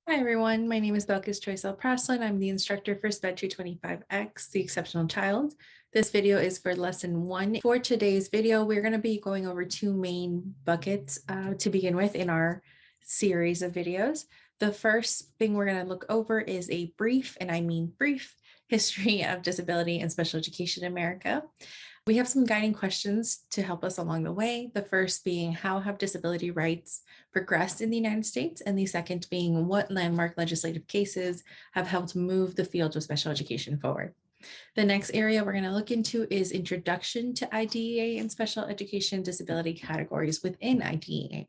Hi everyone, my name is Belkis Choisel Praslin. I'm the instructor for SPED 225X, the exceptional child. This video is for lesson 1. For today's video, we're going to be going over two main buckets to begin with in our series of videos. The first thing we're going to look over is a brief, and I mean brief, history of disability and special education in America. We have some guiding questions to help us along the way. The first being, how have disability rights progressed in the United States? And the second being, what landmark legislative cases have helped move the field of special education forward? The next area we're going to look into is introduction to IDEA and special education disability categories within IDEA.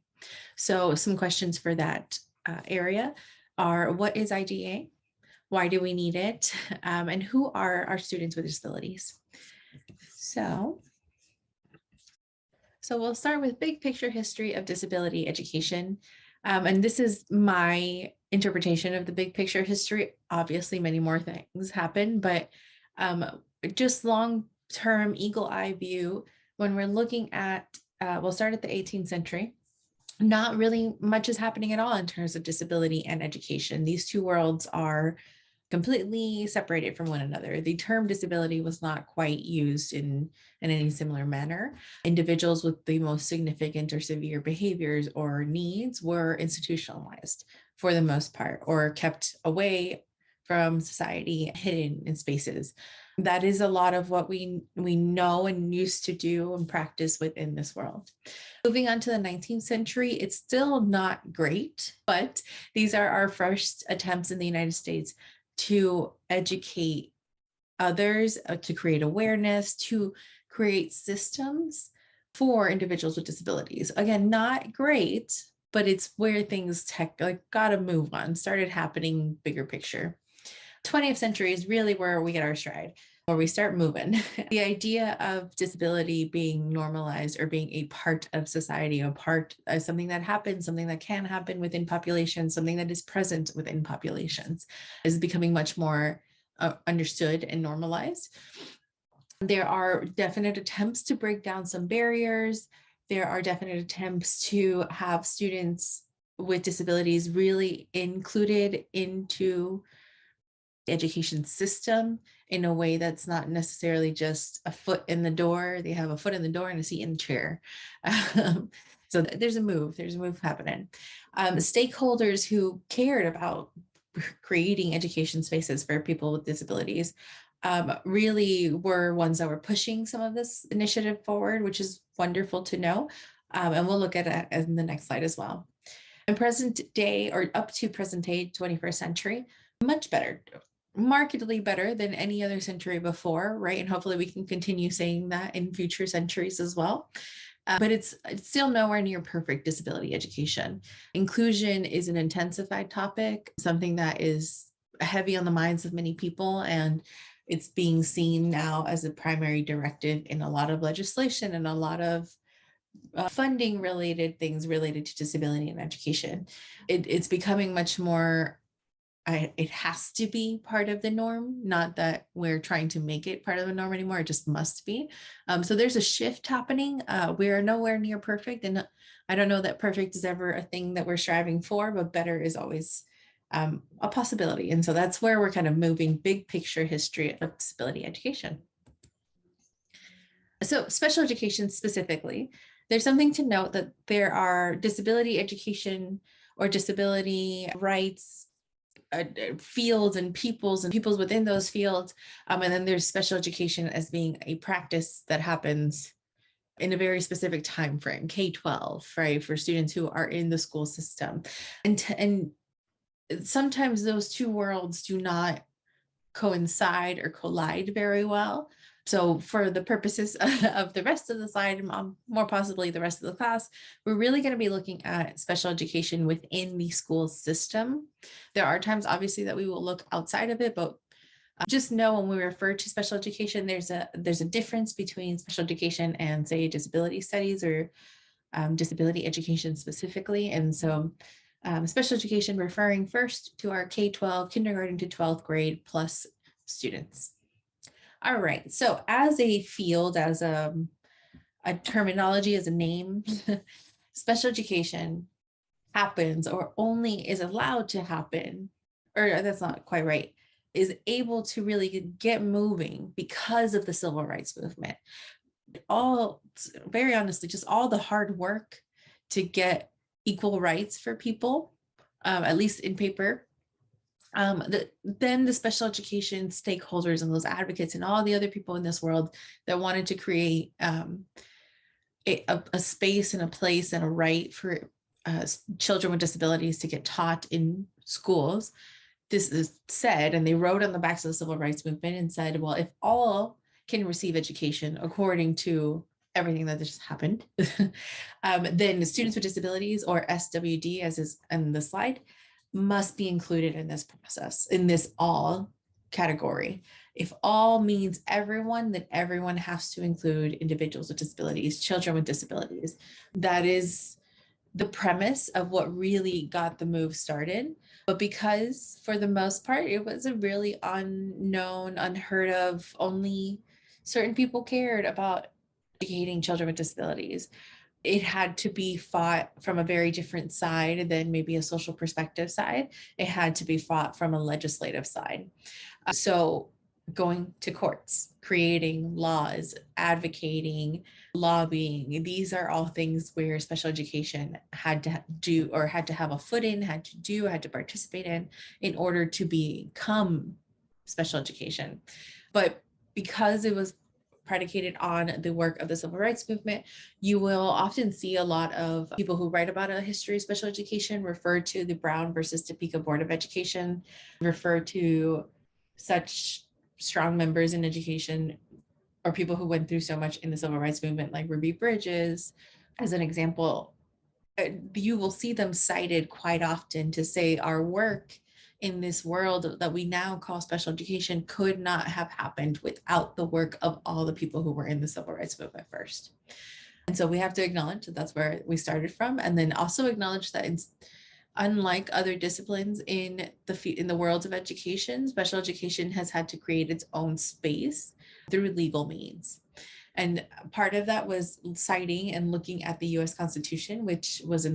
So some questions for that area are, what is IDEA? Why do we need it? And who are our students with disabilities? So we'll start with big picture history of disability education. And this is my interpretation of the big picture history. Obviously, many more things happen, but just long-term eagle eye view, when we're looking at, we'll start at the 18th century. Not really much is happening at all in terms of disability and education. These two worlds are completely separated from one another. The term disability was not quite used in any similar manner. Individuals with the most significant or severe behaviors or needs were institutionalized for the most part, or kept away from society, hidden in spaces. That is a lot of what we know and used to do and practice within this world. Moving on to the 19th century, it's still not great, but these are our first attempts in the United States to educate others, to create awareness, to create systems for individuals with disabilities. Again, not great, but it's where things gotta move on, started happening bigger picture. 20th century is really where we get our stride, where we start moving. The idea of disability being normalized or being a part of society, a part of something that happens, something that can happen within populations, something that is present within populations, is becoming much more understood and normalized. There are definite attempts to break down some barriers. There are definite attempts to have students with disabilities really included into education system in a way that's not necessarily just a foot in the door. They have a foot in the door and a seat in the chair. So there's a move happening. Stakeholders who cared about creating education spaces for people with disabilities really were ones that were pushing some of this initiative forward, which is wonderful to know. And we'll look at it in the next slide as well. In present day, or up to present day, 21st century, much better, markedly better than any other century before, right? And hopefully we can continue saying that in future centuries as well. But it's still nowhere near perfect disability education. Inclusion is an intensified topic, something that is heavy on the minds of many people, and it's being seen now as a primary directive in a lot of legislation and a lot of funding related things related to disability and education. It's becoming much more, it has to be part of the norm, not that we're trying to make it part of the norm anymore. It just must be. So there's a shift happening. We are nowhere near perfect. And I don't know that perfect is ever a thing that we're striving for, but better is always a possibility. And so that's where we're kind of moving, big picture history of disability education. So special education specifically, there's something to note that there are disability education or disability rights fields and peoples within those fields. And then there's special education as being a practice that happens in a very specific time frame, K-12, right, for students who are in the school system. And sometimes those two worlds do not coincide or collide very well. So for the purposes of the rest of the slide, more possibly the rest of the class, we're really going to be looking at special education within the school system. There are times, obviously, that we will look outside of it, but just know when we refer to special education, there's a difference between special education and, say, disability studies or disability education specifically. And so special education referring first to our K-12, kindergarten to 12th grade plus students. All right, so as a field, as a terminology, as a name, special education happens or only is allowed to happen, or that's not quite right, is able to really get moving because of the civil rights movement. All, very honestly, just all the hard work to get equal rights for people, at least in paper. Then the special education stakeholders and those advocates and all the other people in this world that wanted to create a space and a place and a right for children with disabilities to get taught in schools. This is said, and they wrote on the backs of the civil rights movement and said, well, if all can receive education according to everything that just happened, then the students with disabilities, or SWD as is in the slide, must be included in this process, in this all category. If all means everyone, then everyone has to include individuals with disabilities, children with disabilities. That is the premise of what really got the move started. But because for the most part, it was a really unknown, unheard of, only certain people cared about educating children with disabilities, it had to be fought from a very different side than maybe a social perspective side. It had to be fought from a legislative side. So going to courts, creating laws, advocating, lobbying, these are all things where special education had to do, or had to have a foot in, had to do, had to participate in order to become special education. But because it was predicated on the work of the civil rights movement, you will often see a lot of people who write about a history of special education refer to the Brown versus Topeka Board of Education, refer to such strong members in education or people who went through so much in the civil rights movement, like Ruby Bridges, as an example. You will see them cited quite often to say our work in this world that we now call special education could not have happened without the work of all the people who were in the civil rights movement first. And so we have to acknowledge that that's where we started from, and then also acknowledge that it's, unlike other disciplines in the world of education, special education has had to create its own space through legal means. And part of that was citing and looking at the US Constitution, which was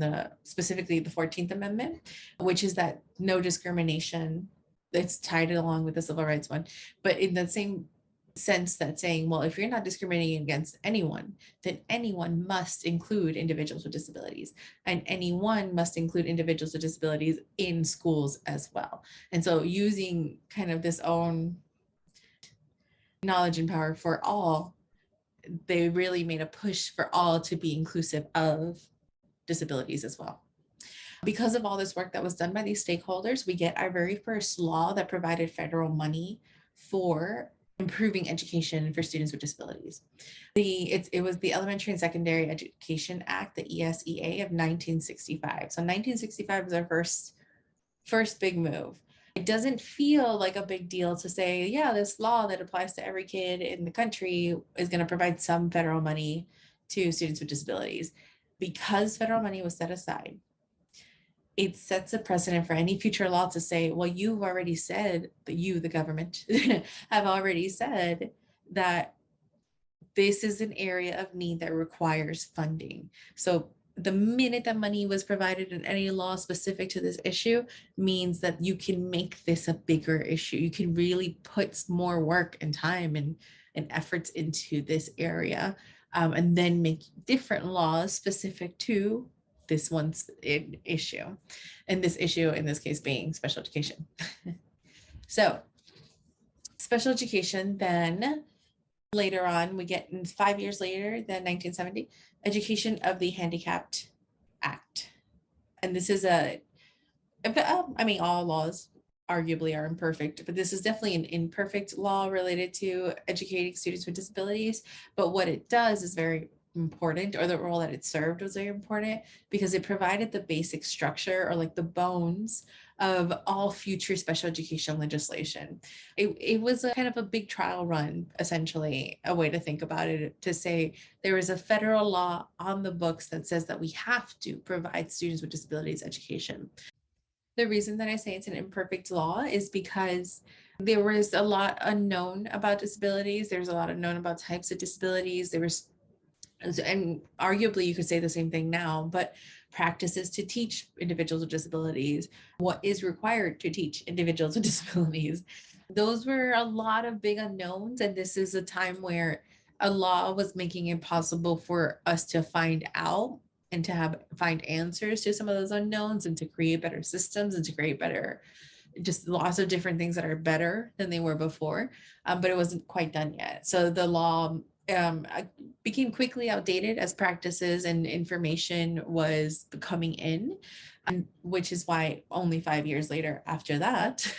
specifically the 14th Amendment, which is that no discrimination. It's tied along with the civil rights one, but in the same sense that saying, well, if you're not discriminating against anyone, then anyone must include individuals with disabilities, and anyone must include individuals with disabilities in schools as well. And so using kind of this own knowledge and power for all, they really made a push for all to be inclusive of disabilities as well. Because of all this work that was done by these stakeholders, we get our very first law that provided federal money for improving education for students with disabilities. It was the Elementary and Secondary Education Act, the ESEA of 1965. So 1965 was our first big move. It doesn't feel like a big deal to say, yeah, this law that applies to every kid in the country is going to provide some federal money to students with disabilities. Because federal money was set aside, it sets a precedent for any future law to say, well, you've already said that you, the government, have already said that this is an area of need that requires funding. So the minute that money was provided in any law specific to this issue means that you can make this a bigger issue. You can really put more work and time and efforts into this area, and then make different laws specific to this one's issue. And this issue in this case being special education. So special education, then later on, we get in 5 years later, then 1970, Education of the Handicapped Act. And this is I mean, all laws arguably are imperfect, but this is definitely an imperfect law related to educating students with disabilities. But what it does is very important, or the role that it served was very important, because it provided the basic structure, or like the bones of all future special education legislation. It was a kind of a big trial run, essentially, a way to think about it, to say there is a federal law on the books that says that we have to provide students with disabilities education. The reason that I say it's an imperfect law is because there was a lot unknown about disabilities. There's a lot unknown about types of disabilities. And arguably you could say the same thing now, but practices to teach individuals with disabilities, what is required to teach individuals with disabilities. Those were a lot of big unknowns. And this is a time where a law was making it possible for us to find out and to find answers to some of those unknowns and to create better systems and to create better, just lots of different things that are better than they were before, but it wasn't quite done yet. So the law became quickly outdated as practices and information was coming in, and which is why only 5 years later after that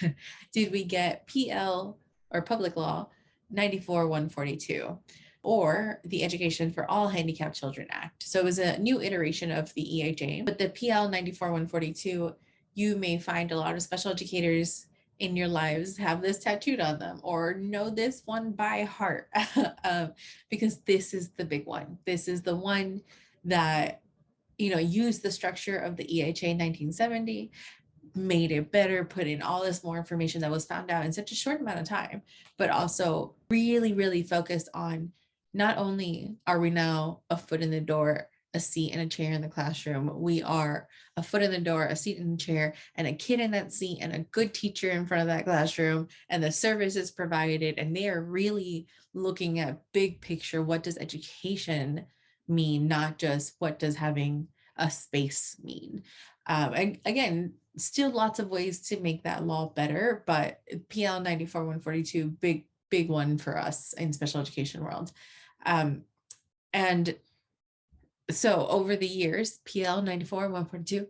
did we get PL, or Public Law 94-142, or the Education for All Handicapped Children Act. So it was a new iteration of the EHA, but the PL 94-142, you may find a lot of special educators in your lives have this tattooed on them or know this one by heart, because this is the big one. This is the one that, used the structure of the EHA 1970, made it better, put in all this more information that was found out in such a short amount of time, but also really, really focused on not only are we now a foot in the door, a seat and a chair in the classroom, we are a foot in the door, a seat in the chair, and a kid in that seat, and a good teacher in front of that classroom, and the services provided. And they are really looking at big picture. What does education mean? Not just what does having a space mean? And again, still lots of ways to make that law better, but PL 94-142, big one for us in special education world. And so over the years, PL 94-142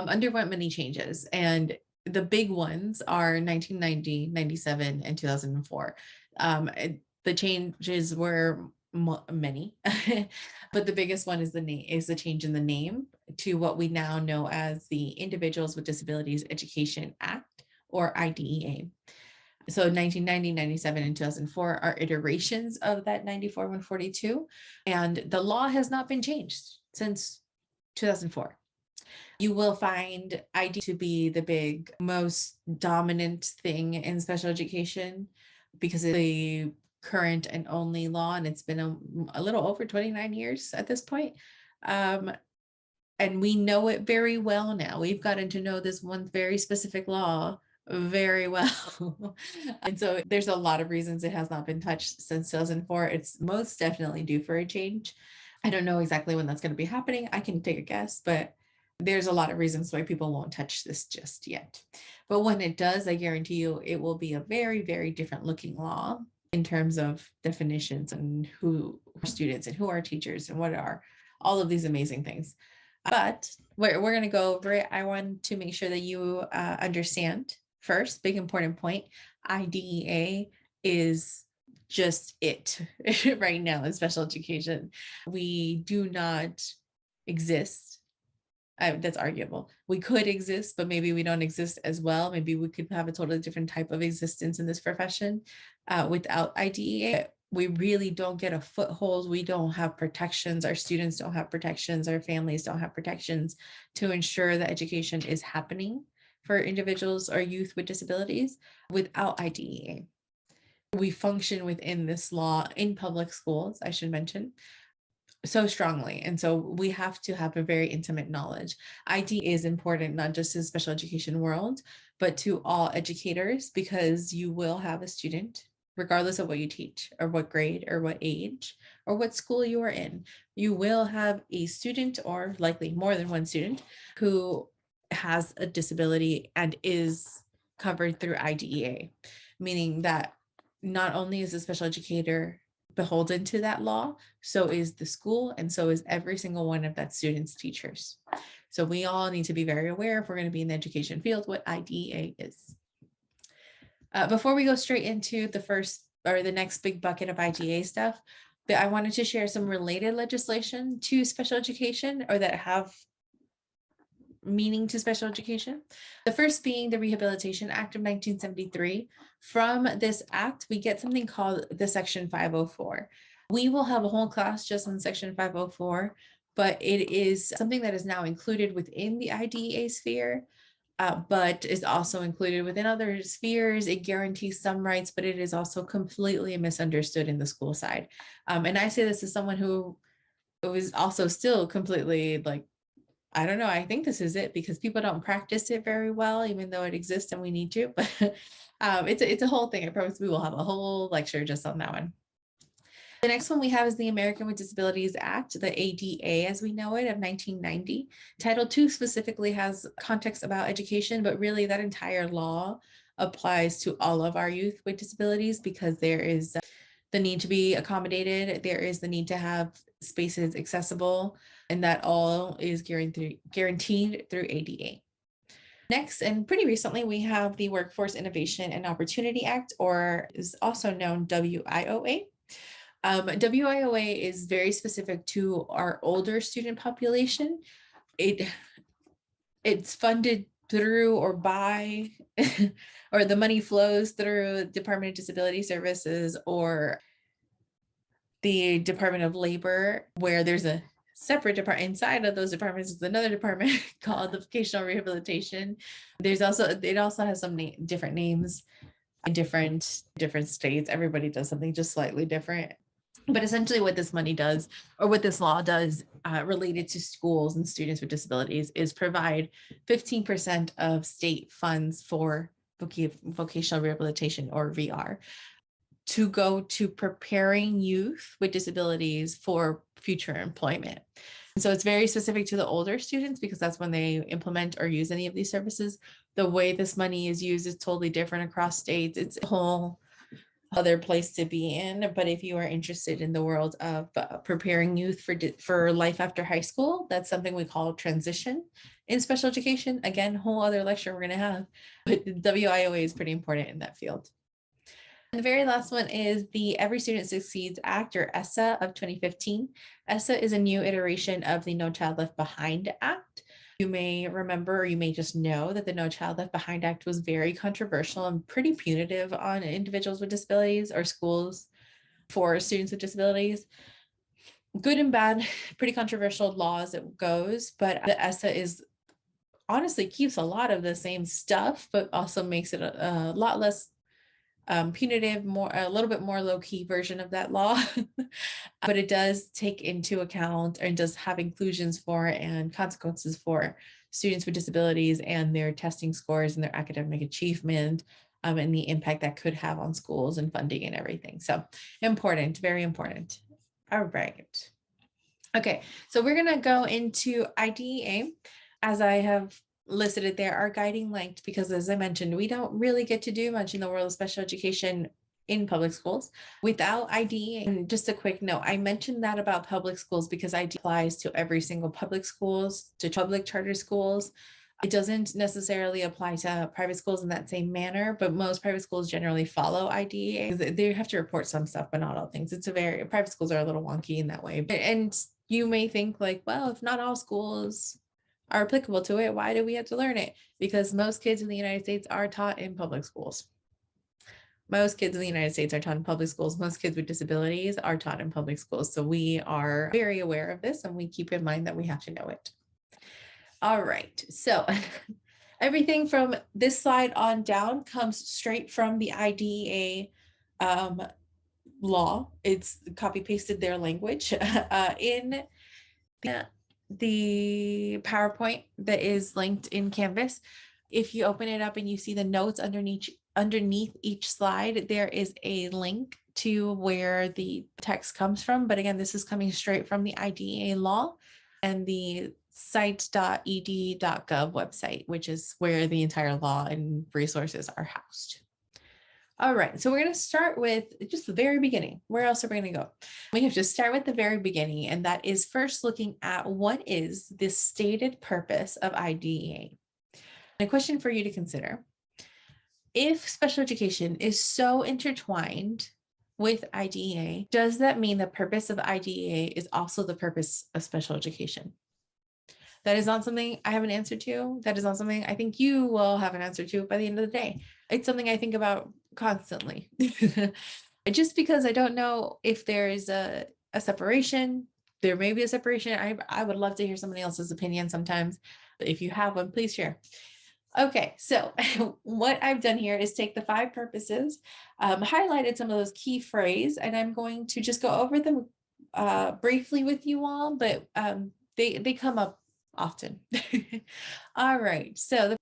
underwent many changes, and the big ones are 1990, 97, and 2004. The changes were many, but the biggest one is the change in the name to what we now know as the Individuals with Disabilities Education Act, or IDEA. So 1990, 97, and 2004 are iterations of that 94-142, and the law has not been changed since 2004. You will find ID to be the big, most dominant thing in special education because of the current and only law, and it's been a little over 29 years at this point. And we know it very well now. We've gotten to know this one very specific law very well. And so there's a lot of reasons it has not been touched since 2004. It's most definitely due for a change. I don't know exactly when that's going to be happening. I can take a guess, but there's a lot of reasons why people won't touch this just yet. But when it does, I guarantee you it will be a very, very different looking law in terms of definitions and who are students and who are teachers and what are all of these amazing things. But we're going to go over it. I want to make sure that you understand. First, big important point, IDEA is just it right now in special education. We do not exist. That's arguable. We could exist, but maybe we don't exist as well. Maybe we could have a totally different type of existence in this profession without IDEA. We really don't get a foothold. We don't have protections. Our students don't have protections. Our families don't have protections to ensure that education is happening for individuals or youth with disabilities without IDEA. We function within this law in public schools, I should mention, so strongly. And so we have to have a very intimate knowledge. IDEA is important, not just in the special education world, but to all educators, because you will have a student, regardless of what you teach or what grade or what age or what school you are in, you will have a student, or likely more than one student, who has a disability and is covered through IDEA, meaning that not only is the special educator beholden to that law, so is the school, and so is every single one of that student's teachers. So we all need to be very aware, if we're going to be in the education field, what IDEA is. Before we go straight into the first or the next big bucket of IDEA stuff, I wanted to share some related legislation to special education, or that have meaning to special education. The first being the Rehabilitation Act of 1973. From this act, we get something called the Section 504. We will have a whole class just on Section 504, but it is something that is now included within the IDEA sphere, but is also included within other spheres. It guarantees some rights, but it is also completely misunderstood in the school side. And I say this as someone who is also still completely I don't know. I think this is it because people don't practice it very well, even though it exists and we need to. But it's a whole thing. I promise we will have a whole lecture just on that one. The next one we have is the American with Disabilities Act, the ADA as we know it, of 1990. Title II specifically has context about education, but really that entire law applies to all of our youth with disabilities because there is the need to be accommodated, there is the need to have spaces accessible, and that all is guaranteed through ADA. Next, and pretty recently, we have the Workforce Innovation and Opportunity Act, or is also known WIOA. WIOA is very specific to our older student population. It's funded through or by, or the money flows through Department of Disability Services or the Department of Labor, where there's a separate department inside of those departments is another department called the vocational rehabilitation. It also has some different names in different states. Everybody does something just slightly different. But essentially what this money does, or what this law does related to schools and students with disabilities, is provide 15% of state funds for vocational rehabilitation, or VR, to go to preparing youth with disabilities for future employment. And so it's very specific to the older students because that's when they implement or use any of these services. The way this money is used is totally different across states. It's a whole other place to be in. But if you are interested in the world of preparing youth for life after high school, that's something we call transition in special education. Again, whole other lecture we're going to have, but WIOA is pretty important in that field. And the very last one is the Every Student Succeeds Act, or ESSA, of 2015. ESSA is a new iteration of the No Child Left Behind Act. You may remember, or you may just know, that the No Child Left Behind Act was very controversial and pretty punitive on individuals with disabilities or schools for students with disabilities. Good and bad, pretty controversial law as it goes, but the ESSA is honestly keeps a lot of the same stuff, but also makes it a lot less punitive, a little bit more low-key version of that law. But it does take into account and does have inclusions for and consequences for students with disabilities and their testing scores and their academic achievement, and the impact that could have on schools and funding and everything. So important, very important. All right. Okay, so we're going to go into IDEA. As I have listed it there, our guiding light, because as I mentioned, we don't really get to do much in the world of special education in public schools without IDEA. And just a quick note, I mentioned that about public schools because IDEA applies to every single public schools, to public charter schools. It doesn't necessarily apply to private schools in that same manner, but most private schools generally follow IDEA. They have to report some stuff, but not all things. Private schools are a little wonky in that way. And you may think like, well, if not all schools are applicable to it, why do we have to learn it? Because most kids in the United States are taught in public schools. Most kids in the United States are taught in public schools. Most kids with disabilities are taught in public schools. So we are very aware of this and we keep in mind that we have to know it. All right, so everything from this slide on down comes straight from the IDEA law. It's copy pasted their language in the PowerPoint that is linked in Canvas. If you open it up and you see the notes underneath each slide, there is a link to where the text comes from. But again, this is coming straight from the IDEA law and the cite.ed.gov website, which is where the entire law and resources are housed. All right, so we're going to start with just the very beginning. Where else are we going to go? We have to start with the very beginning, and that is first looking at what is the stated purpose of IDEA. And a question for you to consider: if special education is so intertwined with IDEA, does that mean the purpose of IDEA is also the purpose of special education? That is not something I have an answer to. That is not something I think you will have an answer to by the end of the day. It's something I think about constantly. Just because I don't know if there is a separation. There may be a separation. I would love to hear somebody else's opinion sometimes. But if you have one, please share. Okay, so what I've done here is take the 5 purposes, highlighted some of those key phrases, and I'm going to just go over them briefly with you all, but they come up often. All right, so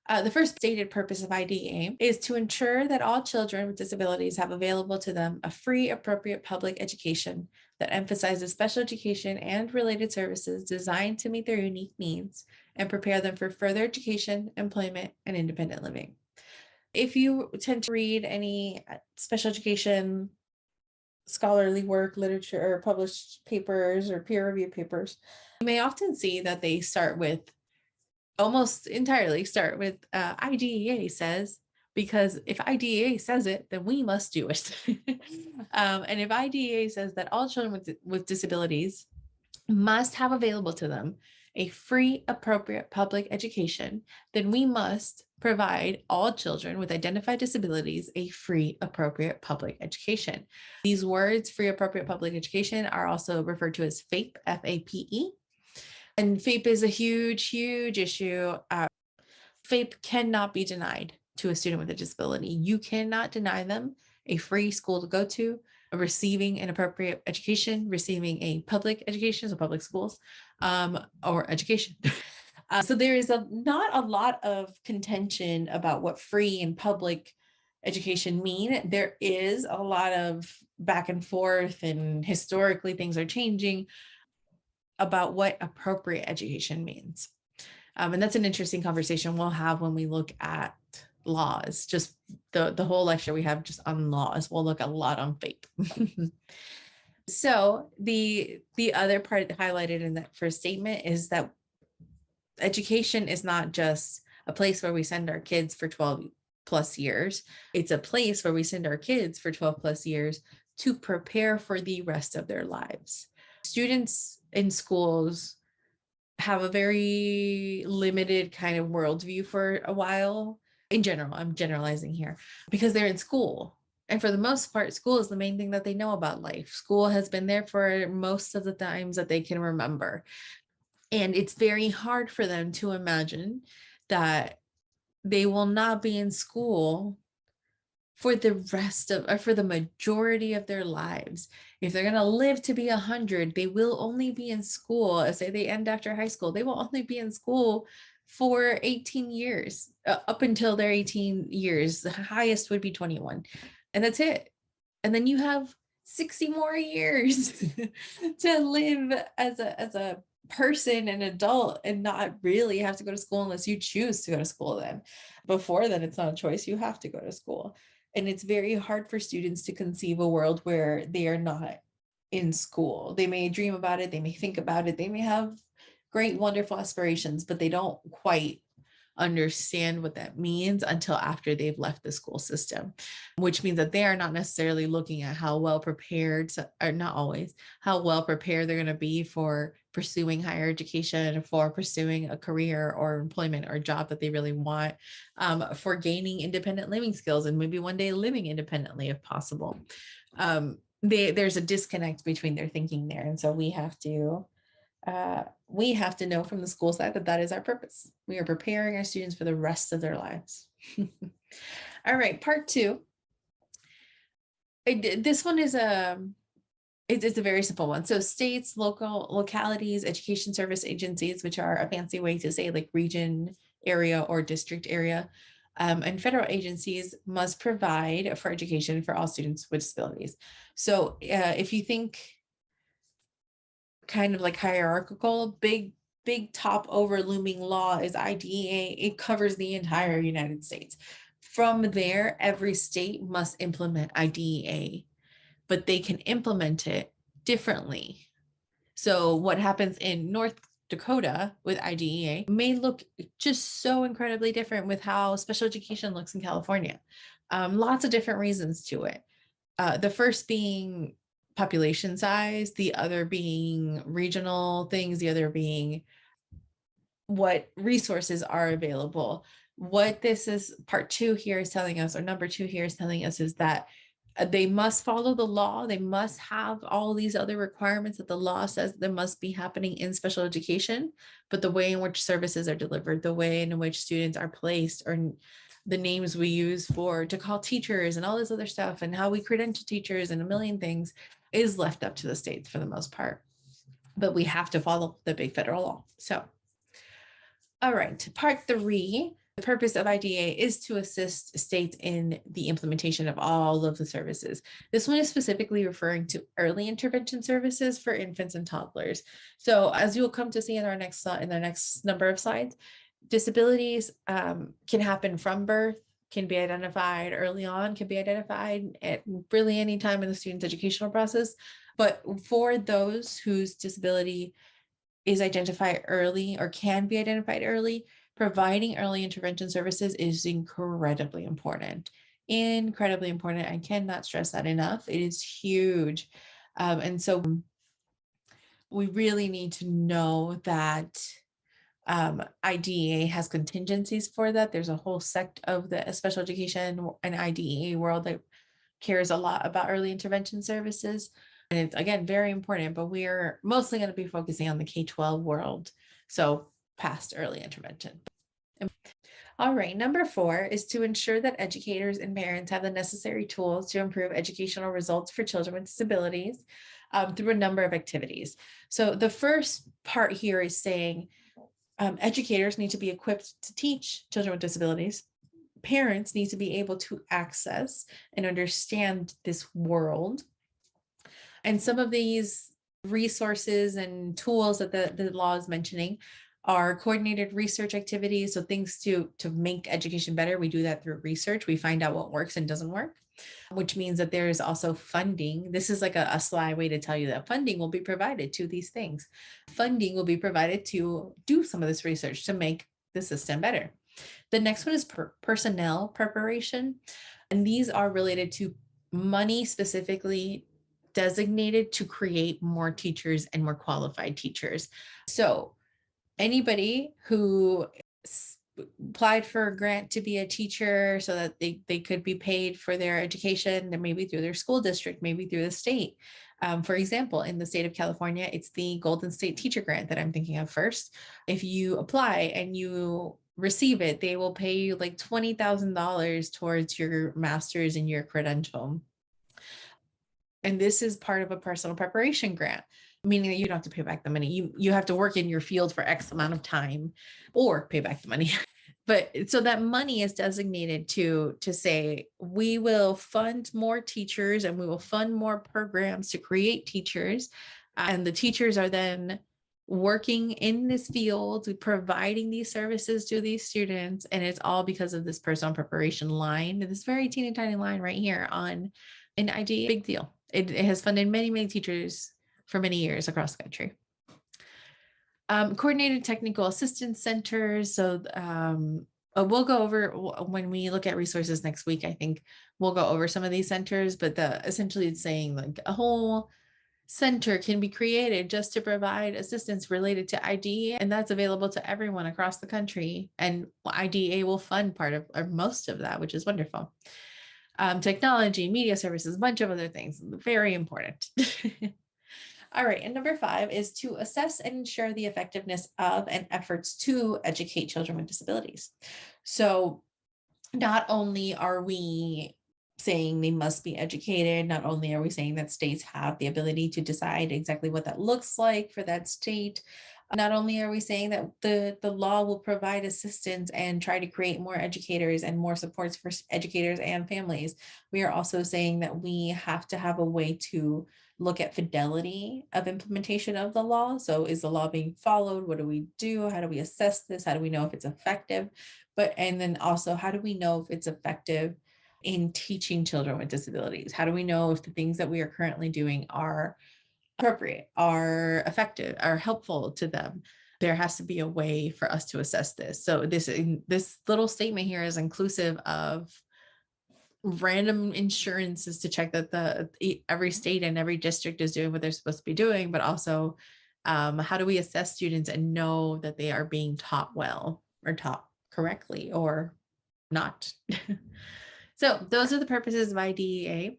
the first stated purpose of IDEA is to ensure that all children with disabilities have available to them a free, appropriate public education that emphasizes special education and related services designed to meet their unique needs and prepare them for further education, employment, and independent living. If you tend to read any special education scholarly work, literature, or published papers or peer-reviewed papers, you may often see that they start with almost entirely start with IDEA says, because if IDEA says it, then we must do it. And if IDEA says that all children with disabilities must have available to them a free, appropriate public education, then we must provide all children with identified disabilities a free, appropriate public education. These words, free, appropriate public education, are also referred to as FAPE, F-A-P-E. And FAPE is a huge, huge issue. FAPE cannot be denied to a student with a disability. You cannot deny them a free school to go to, receiving an appropriate education, receiving a public education, so public schools, or education. So there is not a lot of contention about what free and public education mean. There is a lot of back and forth, and historically things are changing about what appropriate education means. And that's an interesting conversation we'll have when we look at laws. Just the whole lecture we have just on laws. We'll look a lot on FAPE. So the other part highlighted in that first statement is that education is not just a place where we send our kids for 12 plus years. It's a place where we send our kids for 12 plus years to prepare for the rest of their lives. Students in schools have a very limited kind of worldview for a while. In general, I'm generalizing here, because they're in school. And for the most part, school is the main thing that they know about life. School has been there for most of the times that they can remember. And it's very hard for them to imagine that they will not be in school for the rest of, or for the majority of their lives. If they're going to live to be 100, they will only be in school. Say they end after high school, they will only be in school for 18 years, up until their 18 years. The highest would be 21. And that's it. And then you have 60 more years to live as a person, an adult, and not really have to go to school unless you choose to go to school. Then before then, it's not a choice. You have to go to school. And it's very hard for students to conceive a world where they are not in school. They may dream about it, they may think about it, they may have great, wonderful aspirations, but they don't quite understand what that means until after they've left the school system, which means that they are not necessarily looking at how well prepared, or not always, how well prepared they're going to be for pursuing higher education, for pursuing a career or employment or job that they really want, for gaining independent living skills and maybe one day living independently if possible. There's a disconnect between their thinking there. And so we have to know from the school side that that is our purpose. We are preparing our students for the rest of their lives. All right, part two. This one is it's a very simple one. So states, localities, education service agencies, which are a fancy way to say like region, area, or district area, and federal agencies must provide for education for all students with disabilities. So if you think kind of like hierarchical, big top over looming law is IDEA. It covers the entire United States. From there, every state must implement IDEA, but they can implement it differently. So what happens in North Dakota with IDEA may look just so incredibly different with how special education looks in California. Lots of different reasons to it. The first being population size, the other being regional things, the other being what resources are available. What this is, part two here is telling us, or number two here is telling us, is that they must follow the law. They must have all these other requirements that the law says that must be happening in special education, but the way in which services are delivered, the way in which students are placed, or the names we use to call teachers and all this other stuff, and how we credential teachers and a million things, is left up to the states for the most part. but we have to follow the big federal law. So, all right, part 3. The purpose of IDEA is to assist states in the implementation of all of the services. This one is specifically referring to early intervention services for infants and toddlers. So as you'll come to see in the next number of slides, disabilities can happen from birth, can be identified early on, can be identified at really any time in the student's educational process. But for those whose disability is identified early or can be identified early, providing early intervention services is incredibly important. Incredibly important. I cannot stress that enough. It is huge. And so we really need to know that IDEA has contingencies for that. There's a whole sect of the special education and IDEA world that cares a lot about early intervention services. And it's, again, very important, but we are mostly going to be focusing on the K-12 world. So past early intervention. All right, number 4 is to ensure that educators and parents have the necessary tools to improve educational results for children with disabilities through a number of activities. So the first part here is saying educators need to be equipped to teach children with disabilities. Parents need to be able to access and understand this world. And some of these resources and tools that the law is mentioning are coordinated research activities. So things to make education better. We do that through research. We find out what works and doesn't work, which means that there is also funding. This is like a sly way to tell you that funding will be provided to these things. Funding will be provided to do some of this research to make the system better. The next one is personnel preparation. And these are related to money specifically designated to create more teachers and more qualified teachers. So anybody who applied for a grant to be a teacher so that they could be paid for their education, maybe through their school district, maybe through the state. For example, in the state of California, it's the Golden State Teacher Grant that I'm thinking of first. If you apply and you receive it, they will pay you like $20,000 towards your master's and your credential. And this is part of a personal preparation grant, meaning that you don't have to pay back the money. You have to work in your field for X amount of time or pay back the money. But so that money is designated to say, we will fund more teachers and we will fund more programs to create teachers. And the teachers are then working in this field, providing these services to these students. And it's all because of this personal preparation line, this very teeny tiny line right here on an IDEA. Big deal. It has funded many, many teachers for many years across the country. Coordinated technical assistance centers. So we'll go over when we look at resources next week. I think we'll go over some of these centers, but essentially it's saying like a whole center can be created just to provide assistance related to IDEA, and that's available to everyone across the country. And IDEA will fund part of or most of that, which is wonderful. Technology, media services, a bunch of other things, very important. All right, and number 5 is to assess and ensure the effectiveness of and efforts to educate children with disabilities. So not only are we saying they must be educated, not only are we saying that states have the ability to decide exactly what that looks like for that state, not only are we saying that the law will provide assistance and try to create more educators and more supports for educators and families, we are also saying that we have to have a way to look at fidelity of implementation of the law. So is the law being followed? What do we do? How do we assess this? How do we know if it's effective? And then also, how do we know if it's effective in teaching children with disabilities? How do we know if the things that we are currently doing are appropriate, are effective, are helpful to them? There has to be a way for us to assess this. So this little statement here is inclusive of random insurances to check that every state and every district is doing what they're supposed to be doing, but also how do we assess students and know that they are being taught well or taught correctly or not? So those are the purposes of IDEA.